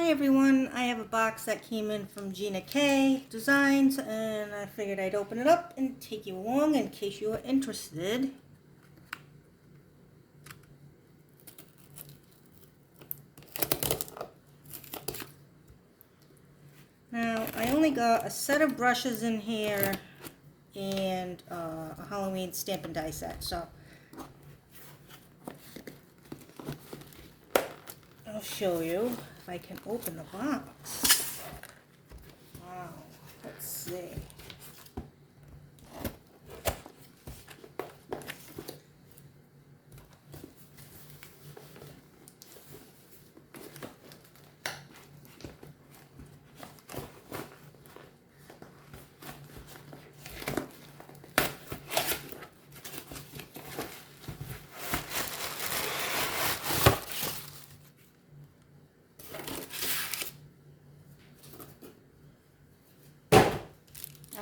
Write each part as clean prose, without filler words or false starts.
Hi everyone, I have a box that came in from Gina K Designs and I figured I'd open it up and take you along in case you are interested. Now I only got a set of brushes in here and a Halloween stamp and die set, so I'll show you if I can open the box. Wow, let's see.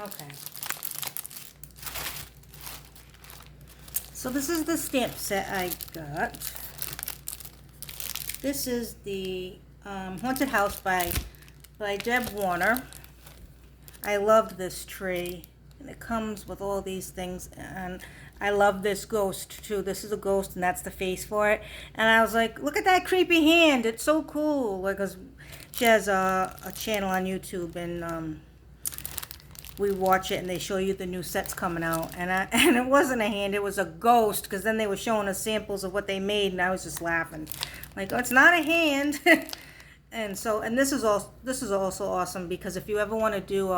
Okay. So this is the stamp set I got. This is the Haunted House by Deb Warner. I love this tree, and it comes with all these things, and I love this ghost too. This is a ghost, and that's the face for it. And I was like, look at that creepy hand. It's so cool. Like, 'cause she has a channel on YouTube, and we watch it, and they show you the new sets coming out. And it wasn't a hand, it was a ghost, because then they were showing us samples of what they made, and I was just laughing. Like, oh, it's not a hand. And so, and this is also awesome, because if you ever want to do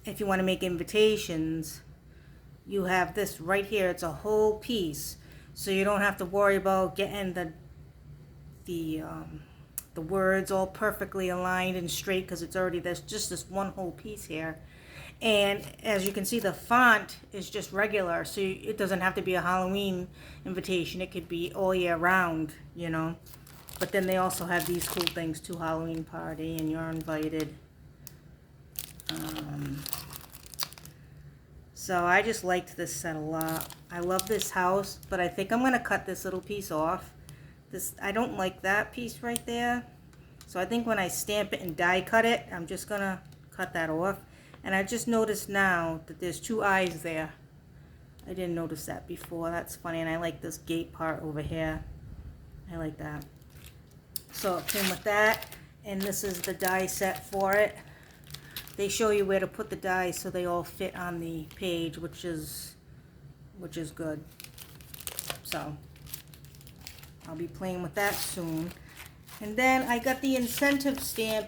if you want to make invitations, you have this right here. It's a whole piece, so you don't have to worry about getting the words all perfectly aligned and straight, because it's already just this one whole piece here. And as you can see, the font is just regular, so it doesn't have to be a Halloween invitation. It could be all year round, you know. But then they also have these cool things too, Halloween party, and you're invited. So I just liked this set a lot. I love this house, but I think I'm going to cut this little piece off. I don't like that piece right there. So I think when I stamp it and die cut it, I'm just going to cut that off. And I just noticed now that there's two eyes there. I didn't notice that before. That's funny. And I like this gate part over here. I like that. So it came with that. And this is the die set for it. They show you where to put the dies so they all fit on the page, which is good. So I'll be playing with that soon. And then I got the incentive stamp.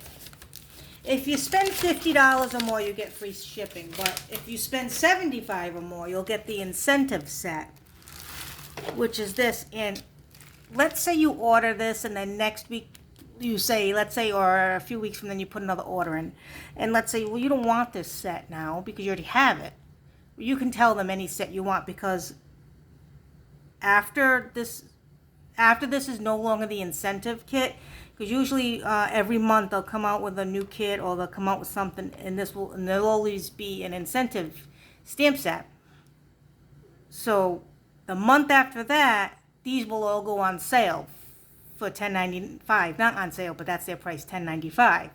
If you spend $50 or more, you get free shipping. But if you spend $75 or more, you'll get the incentive set, which is this. And let's say you order this, and then next week you say, let's say, or a few weeks from then you put another order in. And let's say, well, you don't want this set now because you already have it. You can tell them any set you want, because after this is no longer the incentive kit, because usually every month they'll come out with a new kit, or they'll come out with something, and there'll always be an incentive stamp set. So the month after that, these will all go on sale for $10.95. Not on sale, but that's their price, $10.95.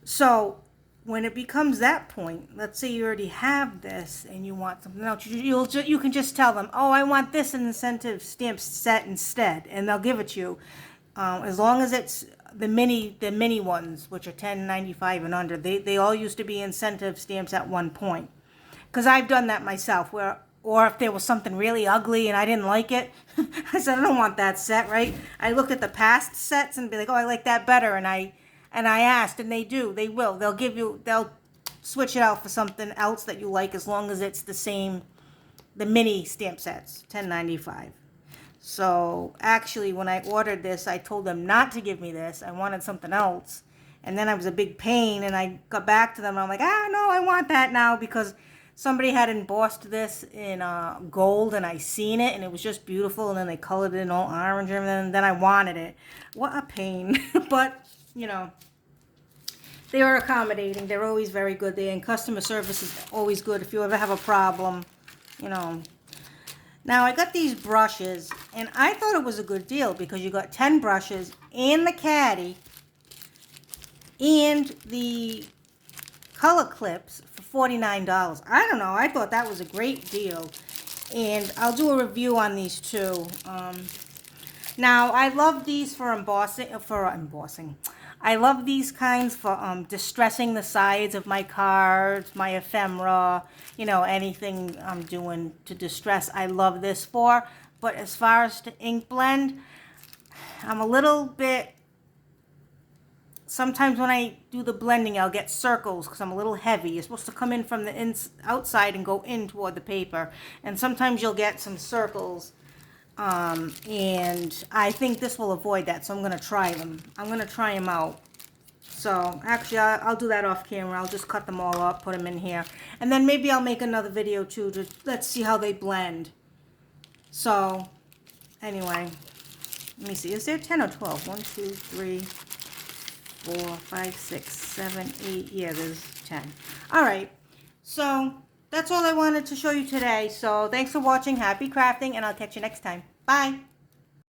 So when it becomes that point, let's say you already have this and you want something else, you can just tell them, oh, I want this incentive stamp set instead, and they'll give it to you. As long as it's the mini ones, which are $10.95 and under. They all used to be incentive stamps at one point. Because I've done that myself, or if there was something really ugly and I didn't like it, I said, I don't want that set, right? I looked at the past sets and be like, oh, I like that better, and I asked, and they will. They'll switch it out for something else that you like, as long as it's the mini stamp sets, $10.95. So actually, when I ordered this, I told them not to give me this. I wanted something else. And then I was a big pain, and I got back to them, and I'm like, no, I want that now, because somebody had embossed this in gold, and I seen it, and it was just beautiful, and then they colored it in all orange, and then I wanted it. What a pain. But, you know, they are accommodating. They're always very good there, and customer service is always good if you ever have a problem, you know. Now I got these brushes, and I thought it was a good deal because you got 10 brushes and the caddy and the color clips for $49. I don't know, I thought that was a great deal. And I'll do a review on these too. Now I love these for embossing. I love these kinds for distressing the sides of my cards, my ephemera, you know, anything I'm doing to distress. I love this for. But as far as the ink blend, I'm a little bit, sometimes when I do the blending, I'll get circles because I'm a little heavy. You're supposed to come in from the outside and go in toward the paper. And sometimes you'll get some circles. And I think this will avoid that, so I'm going to try them. I'm going to try them out. So, actually, I'll do that off camera. I'll just cut them all up, put them in here. And then maybe I'll make another video, too, to let's see how they blend. So, anyway, let me see. Is there 10 or 12? 1, 2, 3, 4, 5, 6, 7, 8. Yeah, there's 10. All right. So, that's all I wanted to show you today. So, thanks for watching. Happy crafting, and I'll catch you next time. Bye.